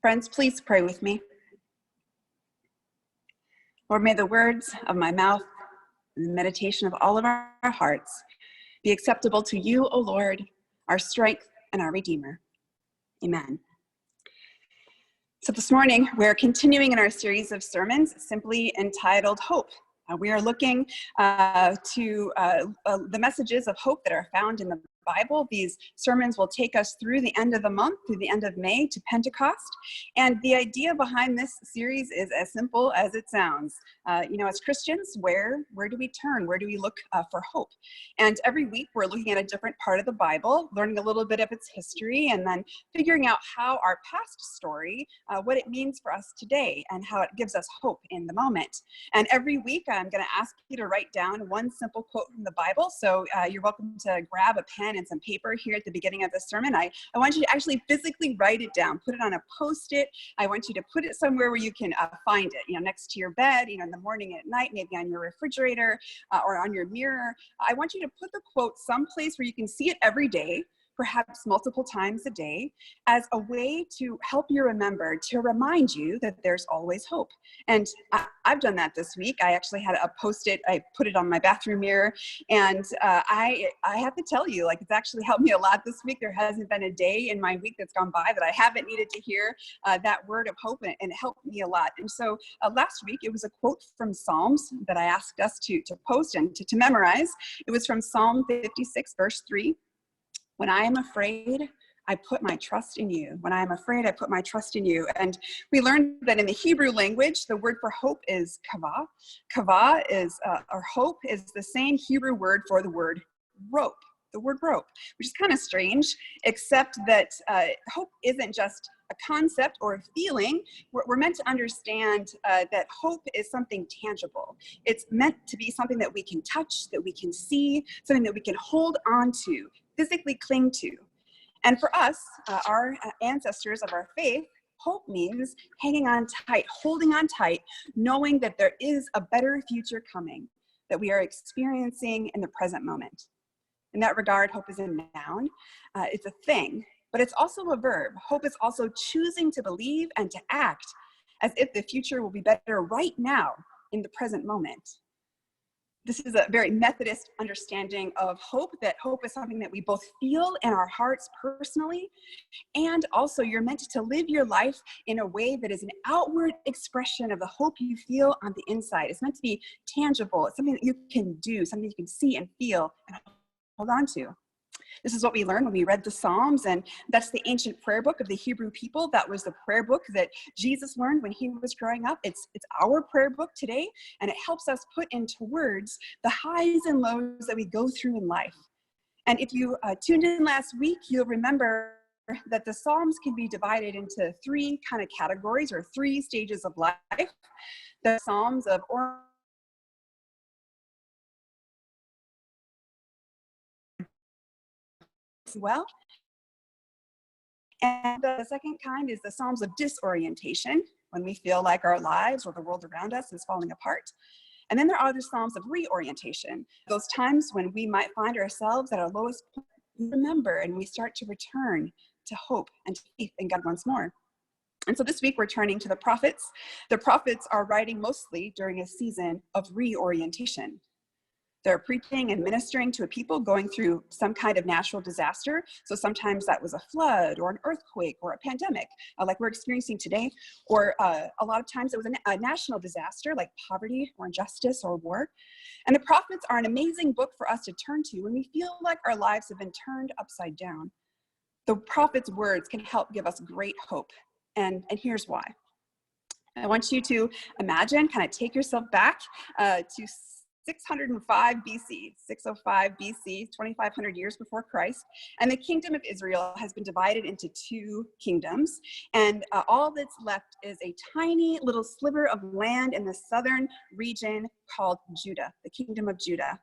Friends, please pray with me. Lord, may the words of my mouth and the meditation of all of our hearts be acceptable to you, O Lord, our strength and our Redeemer. Amen. So this morning, we're continuing in our series of sermons simply entitled Hope. We are looking to the messages of hope that are found in the Bible. These sermons will take us through the end of the month, through the end of May to Pentecost. And the idea behind this series is as simple as it sounds. As Christians, where do we turn? Where do we look for hope? And every week we're looking at a different part of the Bible, learning a little bit of its history, and then figuring out how our past story, what it means for us today, and how it gives us hope in the moment. And every week I'm going to ask you to write down one simple quote from the Bible. So you're welcome to grab a pen and some paper here at the beginning of the sermon. I want you to actually physically write it down, put it on a Post-it. I want you to put it somewhere where you can find it, next to your bed, in the morning, at night, maybe on your refrigerator or on your mirror. I want you to put the quote someplace where you can see it every day, perhaps multiple times a day, as a way to help you remember, to remind you that there's always hope. And I've done that this week. I actually had a Post-it, I put it on my bathroom mirror, and I have to tell you, it's actually helped me a lot this week. There hasn't been a day in my week that's gone by that I haven't needed to hear that word of hope, and it helped me a lot. And so last week, it was a quote from Psalms that I asked us to post and to memorize. It was from Psalm 56, verse 3. When I am afraid, I put my trust in you. When I am afraid, I put my trust in you. And we learned that in the Hebrew language, the word for hope is kavah. Kavah is, or hope is the same Hebrew word for the word rope, which is kind of strange, except that hope isn't just a concept or a feeling. We're meant to understand that hope is something tangible. It's meant to be something that we can touch, that we can see, something that we can hold on to, physically cling to. And for us, our ancestors of our faith, hope means hanging on tight, holding on tight, knowing that there is a better future coming that we are experiencing in the present moment. In that regard, hope is a noun. It's a thing, but it's also a verb. Hope is also choosing to believe and to act as if the future will be better right now in the present moment. This is a very Methodist understanding of hope, that hope is something that we both feel in our hearts personally, and also you're meant to live your life in a way that is an outward expression of the hope you feel on the inside. It's meant to be tangible. It's something that you can do, something you can see and feel and hold on to. This is what we learned when we read the Psalms, and that's the ancient prayer book of the Hebrew people. That was the prayer book that Jesus learned when he was growing up. It's our prayer book today, and it helps us put into words the highs and lows that we go through in life. And if you tuned in last week, you'll remember that the Psalms can be divided into three kind of categories, or three stages of life. The Psalms of well. And the second kind is the Psalms of disorientation, when we feel like our lives or the world around us is falling apart. And then there are the Psalms of reorientation, those times when we might find ourselves at our lowest point. We remember and we start to return to hope and to faith in God once more. And so this week we're turning to the prophets. The prophets are writing mostly during a season of reorientation. They're preaching and ministering to a people going through some kind of natural disaster. So sometimes that was a flood or an earthquake or a pandemic, like we're experiencing today. Or a lot of times it was a national disaster like poverty or injustice or war. And the prophets are an amazing book for us to turn to when we feel like our lives have been turned upside down. The prophet's words can help give us great hope. And here's why. I want you to imagine, kind of take yourself back to 605 BC, 605 BC, 2,500 years before Christ, and the kingdom of Israel has been divided into two kingdoms, and all that's left is a tiny little sliver of land in the southern region called Judah, the kingdom of Judah.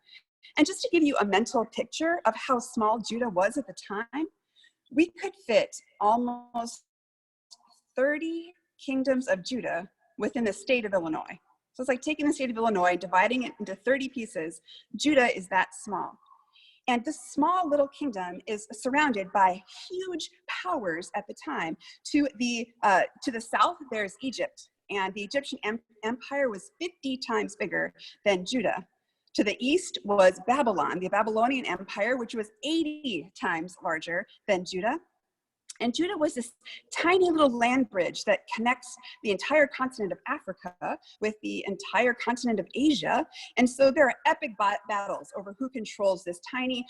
And just to give you a mental picture of how small Judah was at the time, we could fit almost 30 kingdoms of Judah within the state of Illinois. So it's like taking the state of Illinois, dividing it into 30 pieces. Judah is that small. And this small little kingdom is surrounded by huge powers at the time. To the south, there's Egypt, and the Egyptian empire was 50 times bigger than Judah. To the east was Babylon, the Babylonian Empire, which was 80 times larger than Judah. And Judah was this tiny little land bridge that connects the entire continent of Africa with the entire continent of Asia. And so there are epic battles over who controls this tiny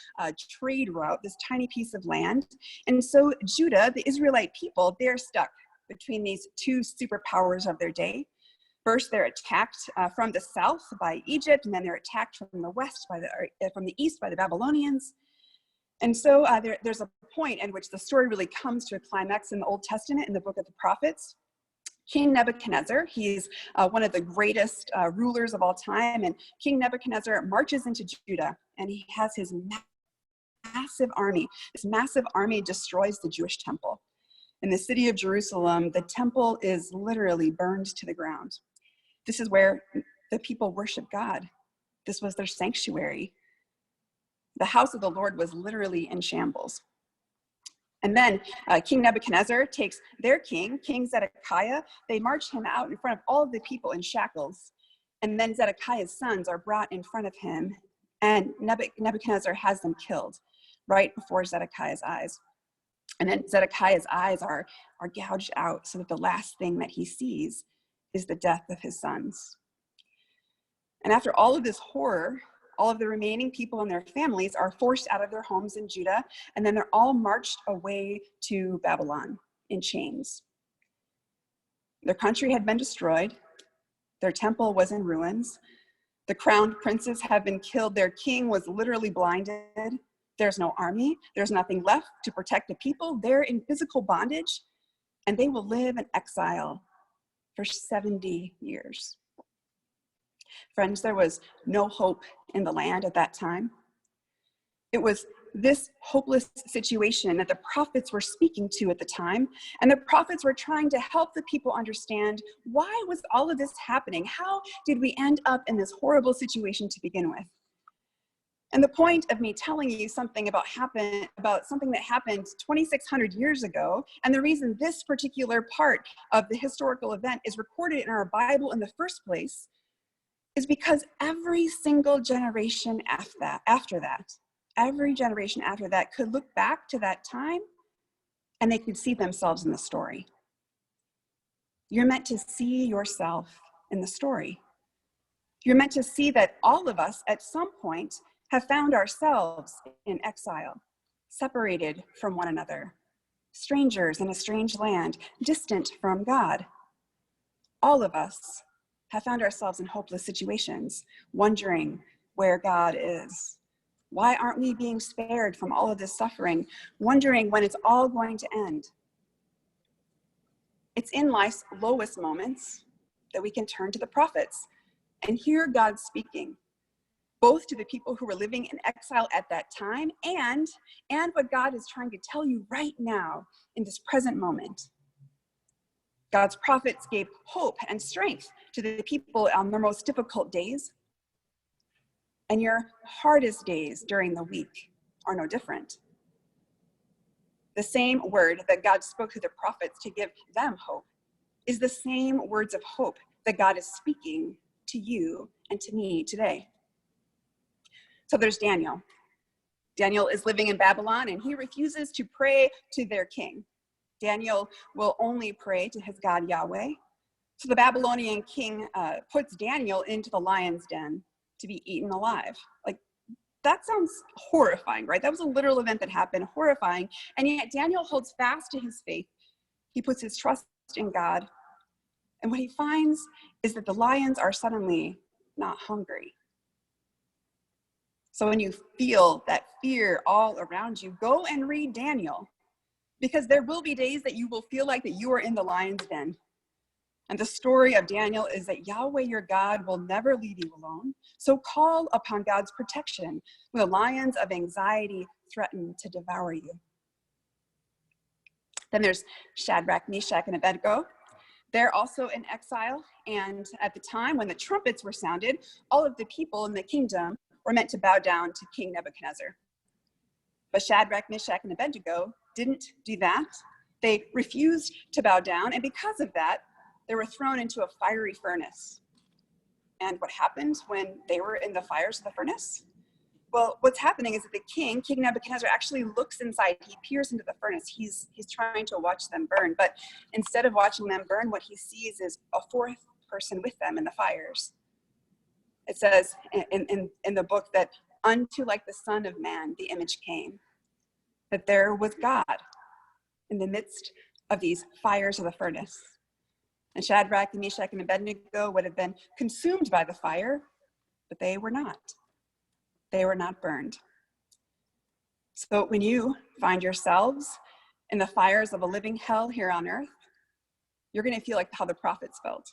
trade route, this tiny piece of land. And so Judah, the Israelite people, they're stuck between these two superpowers of their day. First, they're attacked from the south by Egypt, and then they're attacked from the west from the east by the Babylonians. And so there's a point at which the story really comes to a climax in the Old Testament, in the book of the prophets. King Nebuchadnezzar, he's one of the greatest rulers of all time, and King Nebuchadnezzar marches into Judah, and he has his massive army. This massive army destroys the Jewish temple. In the city of Jerusalem, the temple is literally burned to the ground. This is where the people worship God. This was their sanctuary. The house of the Lord was literally in shambles. And then King Nebuchadnezzar takes their king, King Zedekiah. They march him out in front of all of the people in shackles. And then Zedekiah's sons are brought in front of him, and Nebuchadnezzar has them killed right before Zedekiah's eyes. And then Zedekiah's eyes are gouged out so that the last thing that he sees is the death of his sons. And after all of this horror, all of the remaining people and their families are forced out of their homes in Judah, and then they're all marched away to Babylon in chains. Their country had been destroyed. Their temple was in ruins. The crowned princes have been killed. Their king was literally blinded. There's no army. There's nothing left to protect the people. They're in physical bondage, and they will live in exile for 70 years. Friends, there was no hope in the land at that time. It was this hopeless situation that the prophets were speaking to at the time, and the prophets were trying to help the people understand, why was all of this happening? How did we end up in this horrible situation to begin with? And the point of me telling you something about something that happened 2,600 years ago, and the reason this particular part of the historical event is recorded in our Bible in the first place, is because every single generation after that, every generation after that could look back to that time, and they could see themselves in the story. You're meant to see yourself in the story. You're meant to see that all of us at some point have found ourselves in exile, separated from one another, strangers in a strange land, distant from God. All of us have found ourselves in hopeless situations, wondering where God is. Why aren't we being spared from all of this suffering, wondering when it's all going to end? It's in life's lowest moments that we can turn to the prophets and hear God speaking, both to the people who were living in exile at that time and what God is trying to tell you right now in this present moment. God's prophets gave hope and strength to the people on their most difficult days. And your hardest days during the week are no different. The same word that God spoke to the prophets to give them hope is the same words of hope that God is speaking to you and to me today. So there's Daniel. Daniel is living in Babylon, and he refuses to pray to their king. Daniel will only pray to his God Yahweh. So the Babylonian king puts Daniel into the lion's den to be eaten alive. Like, that sounds horrifying, right? That was a literal event that happened, horrifying. And yet Daniel holds fast to his faith. He puts his trust in God. And what he finds is that the lions are suddenly not hungry. So when you feel that fear all around you, go and read Daniel, because there will be days that you will feel like that you are in the lion's den. And the story of Daniel is that Yahweh, your God, will never leave you alone. So call upon God's protection when the lions of anxiety threaten to devour you. Then there's Shadrach, Meshach, and Abednego. They're also in exile. And at the time when the trumpets were sounded, all of the people in the kingdom were meant to bow down to King Nebuchadnezzar. But Shadrach, Meshach, and Abednego didn't do that. They refused to bow down, and because of that, they were thrown into a fiery furnace. And what happened when they were in the fires of the furnace? Well, what's happening is that the king, King Nebuchadnezzar, actually looks inside. He peers into the furnace. He's trying to watch them burn. But instead of watching them burn, what he sees is a fourth person with them in the fires. It says in the book that unto like the Son of Man, the image came. That there was God in the midst of these fires of the furnace. And Shadrach, and Meshach, and Abednego would have been consumed by the fire, but they were not. They were not burned. So when you find yourselves in the fires of a living hell here on earth, you're going to feel like how the prophets felt,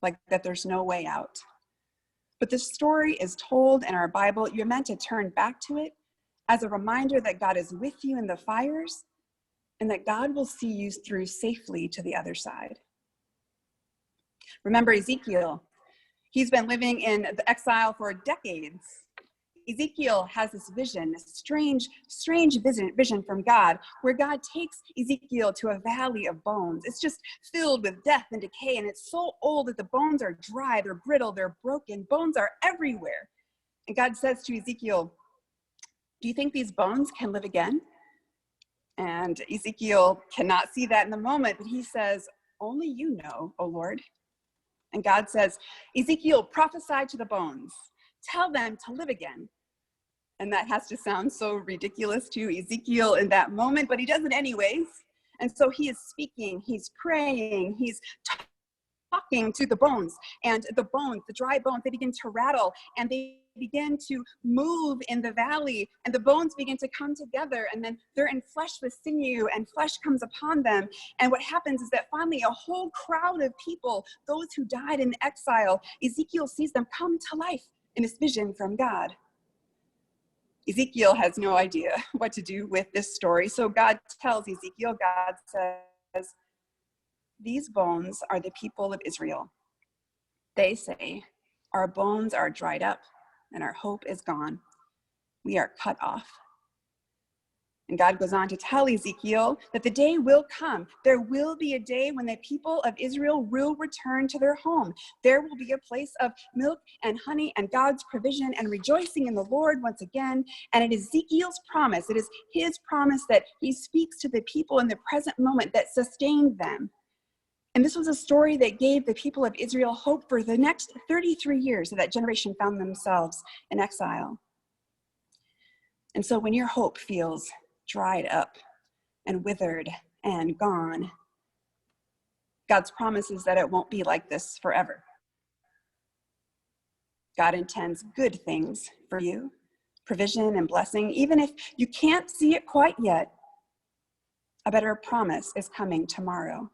like that there's no way out. But the story is told in our Bible. You're meant to turn back to it as a reminder that God is with you in the fires and that God will see you through safely to the other side. Remember Ezekiel. He's been living in the exile for decades. Ezekiel has this vision, this strange vision from God, where God takes Ezekiel to a valley of bones. It's just filled with death and decay, and it's so old that the bones are dry, they're brittle, they're broken, bones are everywhere. And God says to Ezekiel, do you think these bones can live again? And Ezekiel cannot see that in the moment, but he says, only you know, O Lord. And God says, Ezekiel, prophesy to the bones. Tell them to live again. And that has to sound so ridiculous to Ezekiel in that moment, but he does it anyways. And so he is speaking, he's praying, he's talking to the bones. And the bones, the dry bones, they begin to rattle and they begin to move in the valley, and the bones begin to come together, and then they're in flesh with sinew, and flesh comes upon them. And what happens is that finally a whole crowd of people, those who died in exile, Ezekiel sees them come to life in this vision from God. Ezekiel has no idea what to do with this story. So God tells Ezekiel, God says, these bones are the people of Israel. They say, our bones are dried up and our hope is gone. We are cut off. And God goes on to tell Ezekiel that the day will come. There will be a day when the people of Israel will return to their home. There will be a place of milk and honey and God's provision and rejoicing in the Lord once again. And it is Ezekiel's promise. It is his promise that he speaks to the people in the present moment that sustained them. And this was a story that gave the people of Israel hope for the next 33 years that generation found themselves in exile. And so when your hope feels dried up and withered and gone, God's promise is that it won't be like this forever. God intends good things for you, provision and blessing, even if you can't see it quite yet. A better promise is coming tomorrow.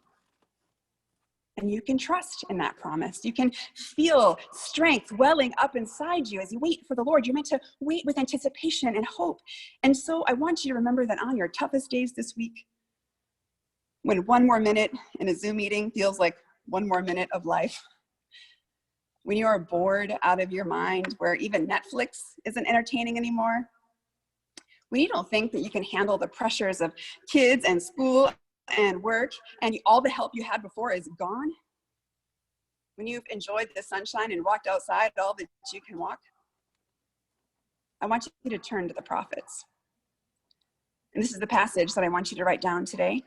And you can trust in that promise. You can feel strength welling up inside you as you wait for the Lord. You're meant to wait with anticipation and hope. And so I want you to remember that on your toughest days this week, when one more minute in a Zoom meeting feels like one more minute of life, when you are bored out of your mind, where even Netflix isn't entertaining anymore, when you don't think that you can handle the pressures of kids and school and work, and all the help you had before is gone, when you've enjoyed the sunshine and walked outside all that you can walk, I want you to turn to the prophets. And this is the passage that I want you to write down today.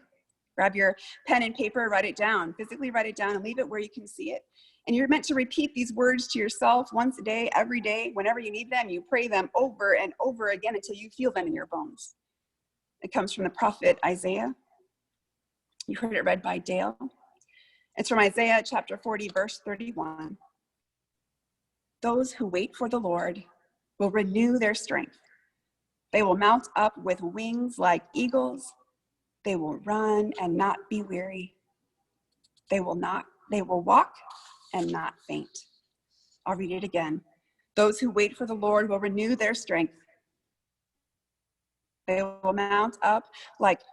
Grab your pen and paper, write it down, physically write it down and leave it where you can see it. And you're meant to repeat these words to yourself once a day, every day, whenever you need them. You pray them over and over again until you feel them in your bones. It comes from the prophet Isaiah. You heard it read by Dale. It's from Isaiah chapter 40, verse 31. Those who wait for the Lord will renew their strength. They will mount up with wings like eagles. They will run and not be weary. They will walk and not faint. I'll read it again. Those who wait for the Lord will renew their strength. They will mount up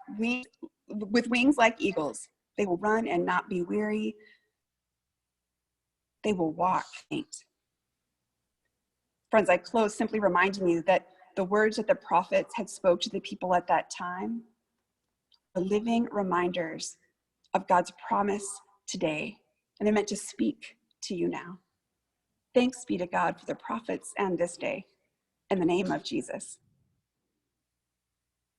with wings like eagles. They will run and not be weary. They will walk faint. Friends, I close simply reminding you that the words that the prophets had spoke to the people at that time are living reminders of God's promise today, and they're meant to speak to you now. Thanks be to God for the prophets and this day. In the name of Jesus.